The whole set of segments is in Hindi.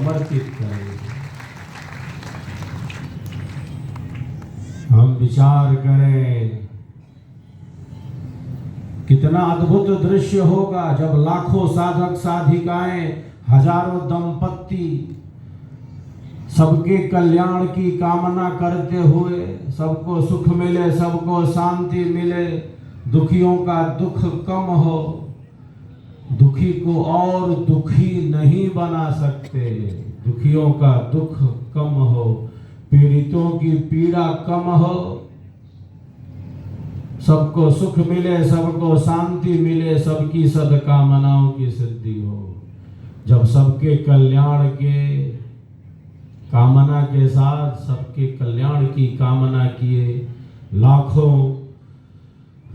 समर्पित करेंगे। हम विचार करें कितना अद्भुत दृश्य होगा जब लाखों साधक साधिकाएं, हजारों दंपत्ति सबके कल्याण की कामना करते हुए, सबको सुख मिले, सबको शांति मिले, दुखियों का दुख कम हो, दुखी को और दुखी नहीं बना सकते, दुखियों का दुख कम हो, पीड़ितों की पीड़ा कम हो, सबको सुख मिले, सबको शांति मिले, सबकी सद्कामनाओं की सिद्धि हो। जब सबके कल्याण के कामना के साथ सबके कल्याण की कामना किए लाखों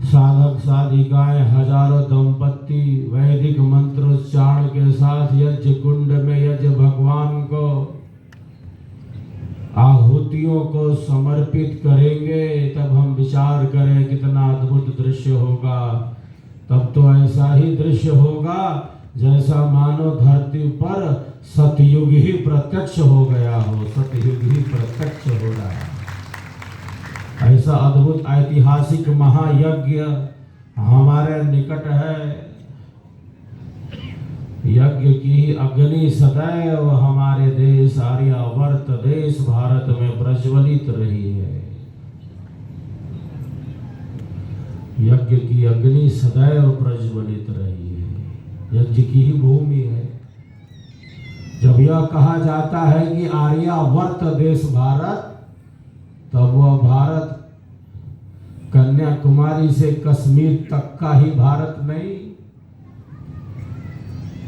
साधक साधिकाएं, हजारों दंपत्ति वैदिक मंत्रोच्चारण के साथ यज्ञ कुंड में यज्ञ भगवान को आहुतियों को समर्पित करेंगे, तब हम विचार करें कितना अद्भुत दृश्य होगा। तब तो ऐसा ही दृश्य होगा जैसा मानो धरती पर सतयुग ही प्रत्यक्ष हो गया हो, सतयुग ही प्रत्यक्ष हो रहा है। ऐसा अद्भुत ऐतिहासिक महायज्ञ हमारे निकट है। यज्ञ की अग्नि सदैव हमारे देश आर्यावर्त देश भारत में प्रज्वलित रही है। यज्ञ की अग्नि सदैव प्रज्वलित रही है, यज्ञ की ही भूमि है। जब यह कहा जाता है कि आर्यावर्त देश भारत, तब वह भारत कन्याकुमारी से कश्मीर तक का ही भारत नहीं।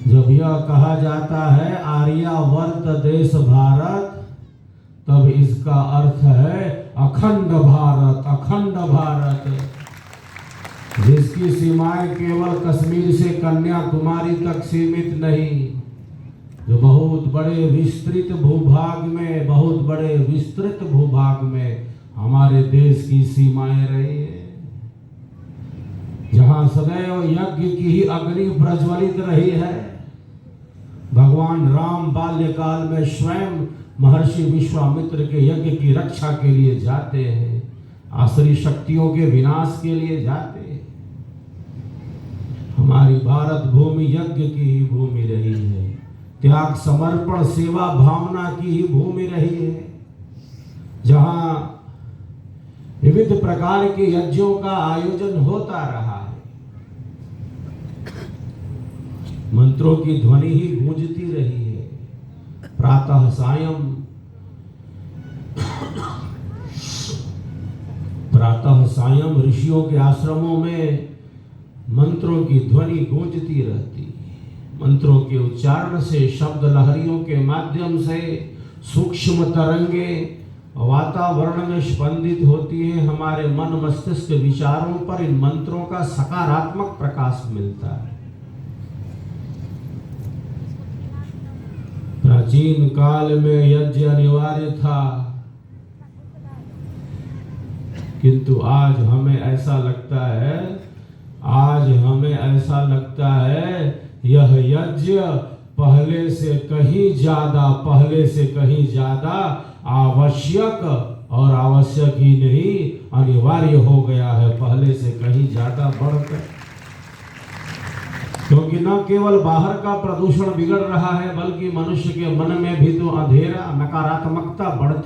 जब यह कहा जाता है आर्यावर्त देश भारत, तब इसका अर्थ है अखंड भारत, अखंड भारत, जिसकी सीमाएं केवल कश्मीर से कन्याकुमारी तक सीमित नहीं, जो बहुत बड़े विस्तृत भूभाग में, बहुत बड़े विस्तृत भूभाग में हमारे देश की सीमाएं रही है, जहां सदैव यज्ञ की ही अग्नि प्रज्वलित रही है। भगवान राम बाल्यकाल में स्वयं महर्षि विश्वामित्र के यज्ञ की रक्षा के लिए जाते हैं, आसुरी शक्तियों के विनाश के लिए जाते हैं। हमारी भारत भूमि यज्ञ की ही भूमि रही है, त्याग समर्पण सेवा भावना की ही भूमि रही है, जहां विविध प्रकार के यज्ञों का आयोजन होता रहा है। मंत्रों की ध्वनि ही गूंजती रही है। प्रातः सायं, प्रातः सायं ऋषियों के आश्रमों में मंत्रों की ध्वनि गूंजती रहती है। मंत्रों के उच्चारण से, शब्द लहरियों के माध्यम से सूक्ष्म तरंगे वातावरण में स्पंदित होती है। हमारे मन मस्तिष्क विचारों पर इन मंत्रों का सकारात्मक प्रकाश मिलता है। प्राचीन काल में यज्ञ अनिवार्य था, किंतु आज हमें ऐसा लगता है यह यज्ञ पहले से कहीं ज्यादा आवश्यक, और आवश्यक ही नहीं अनिवार्य हो गया है, पहले से कहीं ज्यादा बढ़कर। क्योंकि न केवल बाहर का प्रदूषण बिगड़ रहा है, बल्कि मनुष्य के मन में भी तो अंधेरा, नकारात्मकता बढ़ती